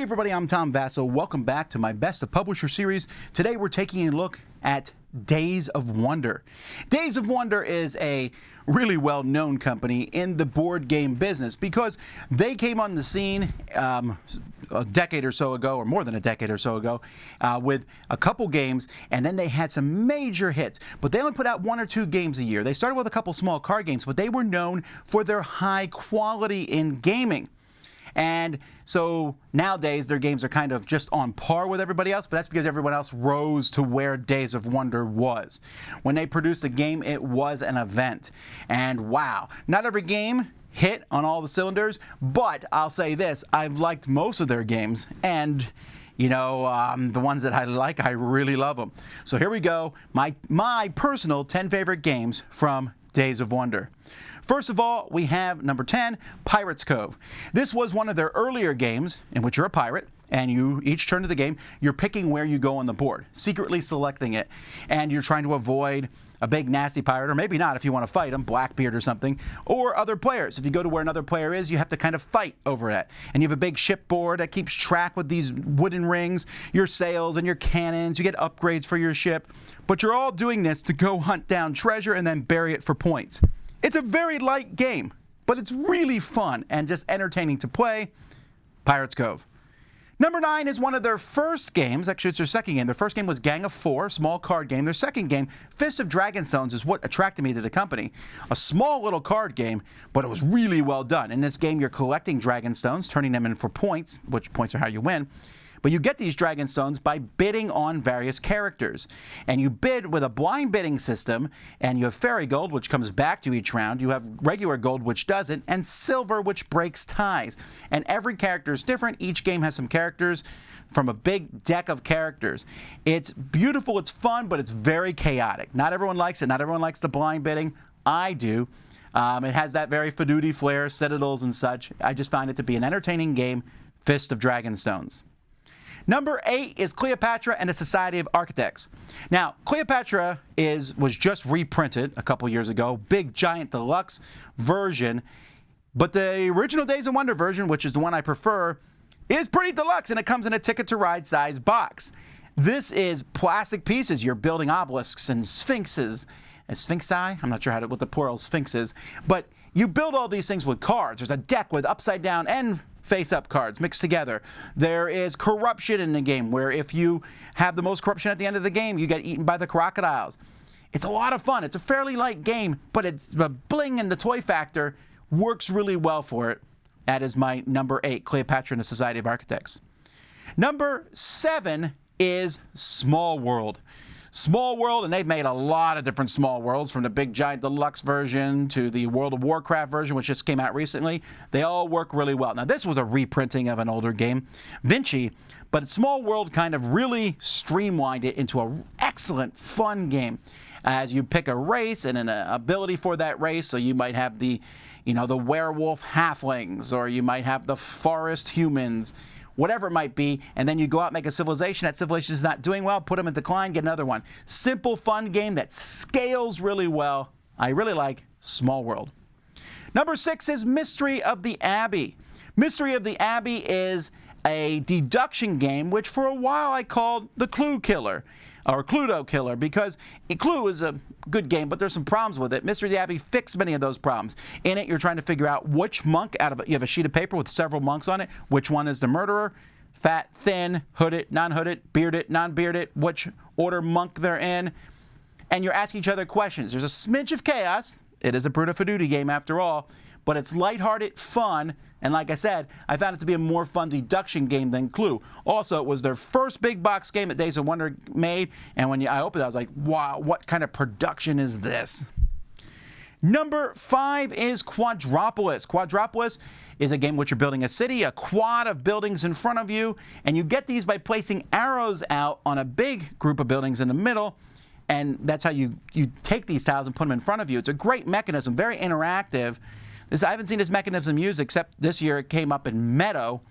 everybody, I'm Tom Vasel. Welcome back to my Best of Publisher series. Today we're taking a look at Days of Wonder. Days of Wonder is a really well-known company in the board game business because they came on the scene a decade or so ago, or more than a decade or so ago, with a couple games, and then they had some major hits. But they only put out 1 or 2 games a year. They started with a couple small card games, but they were known for their high quality in gaming. And so nowadays their games are kind of just on par with everybody else, but that's because everyone else rose to where Days of Wonder was. When they produced a game, it was an event. And wow, not every game hit on all the cylinders, but I'll say this, I've liked most of their games, and you know, the ones that I like, I really love them. So here we go, my personal 10 favorite games from Days of Wonder. First of all, we have number 10, Pirate's Cove. This was one of their earlier games in which you're a pirate, and you, each turn of the game, you're picking where you go on the board, secretly selecting it, and you're trying to avoid a big nasty pirate, or maybe not if you want to fight him, Blackbeard or something, or other players. If you go to where another player is, you have to kind of fight over it. And you have a big shipboard that keeps track with these wooden rings, your sails and your cannons, you get upgrades for your ship, but you're all doing this to go hunt down treasure and then bury it for points. It's a very light game, but it's really fun and just entertaining to play. Pirate's Cove. Number 9 is one of their first games. Actually, it's their second game. Their first game was Gang of Four, small card game. Their second game, Fist of Dragonstones, is what attracted me to the company. A small little card game, but it was really well done. In this game, you're collecting Dragonstones, turning them in for points, which points are how you win. But you get these Dragonstones by bidding on various characters. And you bid with a blind bidding system, and you have fairy gold, which comes back to each round. You have regular gold, which doesn't, and silver, which breaks ties. And every character is different. Each game has some characters from a big deck of characters. It's beautiful, it's fun, but it's very chaotic. Not everyone likes it. Not everyone likes the blind bidding. I do. It has that very Fedudi flair, citadels and such. I just find it to be an entertaining game, Fist of Dragonstones. Number 8 is Cleopatra and the Society of Architects. Now, Cleopatra was just reprinted a couple years ago, big giant deluxe version, but the original Days of Wonder version, which is the one I prefer, is pretty deluxe, and it comes in a Ticket to Ride size box. This is plastic pieces. You're building obelisks and sphinxes. Sphinxi? I'm not sure what the plural sphinx is, but you build all these things with cards. There's a deck with upside down and face-up cards mixed together. There is corruption in the game, where if you have the most corruption at the end of the game, you get eaten by the crocodiles. It's a lot of fun. It's a fairly light game, but it's the bling and the toy factor works really well for it. That is my number 8, Cleopatra and the Society of Architects. Number 7 is Small World. Small World, and they've made a lot of different Small Worlds, from the big giant deluxe version to the World of Warcraft version, which just came out recently. They all work really well. Now, this was a reprinting of an older game, Vinci, but Small World kind of really streamlined it into an excellent, fun game. As you pick a race and an ability for that race, so you might have the werewolf halflings, or you might have the forest humans, whatever it might be, and then you go out and make a civilization. That civilization is not doing well, put them in decline, get another one. Simple, fun game that scales really well. I really like Small World. Number 6 is Mystery of the Abbey. Mystery of the Abbey is a deduction game, which for a while I called the Clue Killer, or Cluedo Killer, because Clue is a good game, but there's some problems with it. Mystery of the Abbey fixed many of those problems. In it, you're trying to figure out which monk out of it. You have a sheet of paper with several monks on it. Which one is the murderer? Fat, thin, hooded, non-hooded, bearded, non-bearded, which order monk they're in. And you're asking each other questions. There's a smidge of chaos. It is a Bruno Fedudi game after all, but it's lighthearted, fun, and like I said, I found it to be a more fun deduction game than Clue. Also, it was their first big box game that Days of Wonder made, and when I opened it, I was like, wow, what kind of production is this? Number 5 is Quadropolis. Quadropolis is a game in which you're building a city, a quad of buildings in front of you, and you get these by placing arrows out on a big group of buildings in the middle, and that's how you take these tiles and put them in front of you. It's a great mechanism, very interactive. I haven't seen this mechanism used except this year it came up in Meadow.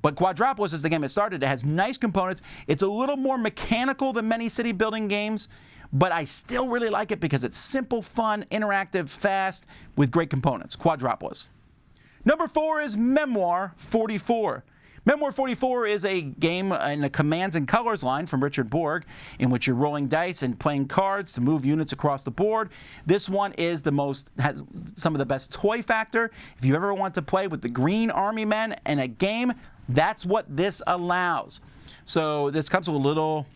But Quadropolis is the game it started. It has nice components. It's a little more mechanical than many city building games, but I still really like it because it's simple, fun, interactive, fast, with great components. Quadropolis. Number 4 is Memoir 44. Memoir 44 is a game in the commands and colors line from Richard Borg, in which you're rolling dice and playing cards to move units across the board. This one has some of the best toy factor. If you ever want to play with the Green Army men in a game, that's what this allows. So this comes with a little,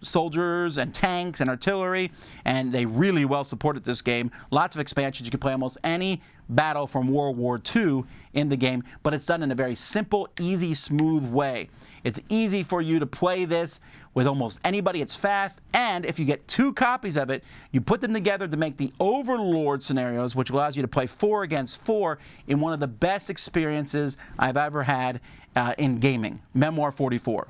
soldiers and tanks and artillery, and they really well supported this game. Lots of expansions. You can play almost any battle from World War II in the game, but it's done in a very simple, easy, smooth way. It's easy for you to play this with almost anybody. It's fast, and if you get 2 copies of it, you put them together to make the Overlord scenarios, which allows you to play 4 against 4 in one of the best experiences I've ever had in gaming. Memoir 44.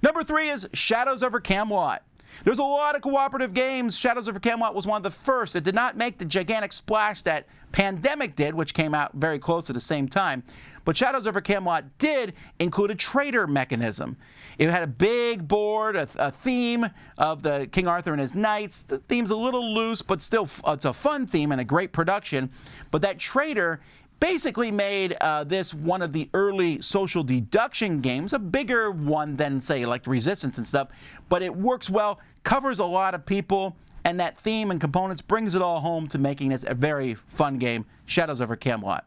Number 3 is Shadows over Camelot. There's a lot of cooperative games. Shadows over Camelot was one of the first. It did not make the gigantic splash that Pandemic did, which came out very close at the same time. But Shadows over Camelot did include a trader mechanism. It had a big board, a theme of the King Arthur and his knights. The theme's a little loose, but still it's a fun theme and a great production. But that trader basically made this one of the early social deduction games, a bigger one than, say, like Resistance and stuff, but it works well, covers a lot of people, and that theme and components brings it all home to making this a very fun game, Shadows over Camelot.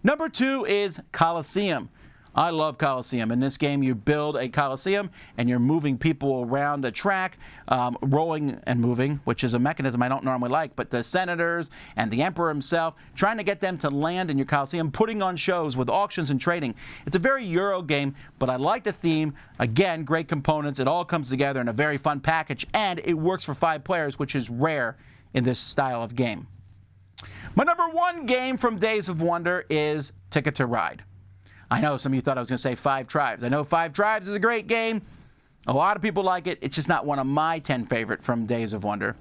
Number 2 is Colosseum. I love Colosseum. In this game, you build a Colosseum, and you're moving people around a track, rolling and moving, which is a mechanism I don't normally like, but the senators and the emperor himself, trying to get them to land in your Colosseum, putting on shows with auctions and trading. It's a very Euro game, but I like the theme. Again, great components. It all comes together in a very fun package, and it works for 5 players, which is rare in this style of game. My number 1 game from Days of Wonder is Ticket to Ride. I know some of you thought I was going to say 5 Tribes. I know 5 Tribes is a great game. A lot of people like it. It's just not one of my 10 favorite from Days of Wonder.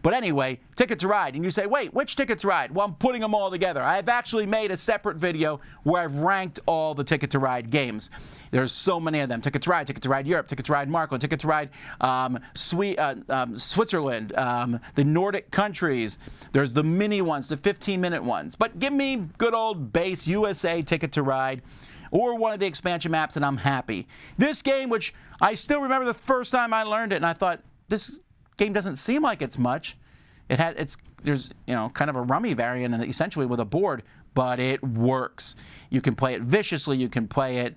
But anyway, Ticket to Ride. And you say, wait, which Ticket to Ride? Well, I'm putting them all together. I've actually made a separate video where I've ranked all the Ticket to Ride games. There's so many of them. Ticket to Ride Europe, Ticket to Ride Marco, Ticket to Ride Switzerland, the Nordic countries. There's the mini ones, the 15-minute ones. But give me good old base USA Ticket to Ride, or one of the expansion maps, and I'm happy. This game, which I still remember the first time I learned it, and I thought, this game doesn't seem like it's much. There's kind of a rummy variant, and essentially with a board, but it works. You can play it viciously. You can play it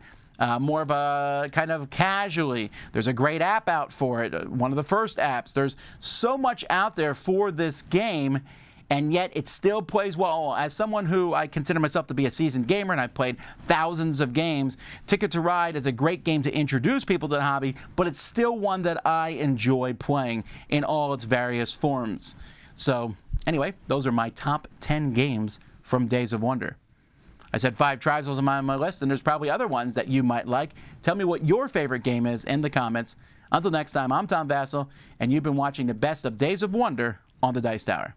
more of a kind of casually. There's a great app out for it, one of the first apps. There's so much out there for this game, and yet it still plays well. As someone who I consider myself to be a seasoned gamer, and I've played thousands of games, Ticket to Ride is a great game to introduce people to the hobby, but it's still one that I enjoy playing in all its various forms. So anyway, those are my top 10 games from Days of Wonder. I said 5 Tribes was on my list, and there's probably other ones that you might like. Tell me what your favorite game is in the comments. Until next time, I'm Tom Vasel, and you've been watching the best of Days of Wonder on the Dice Tower.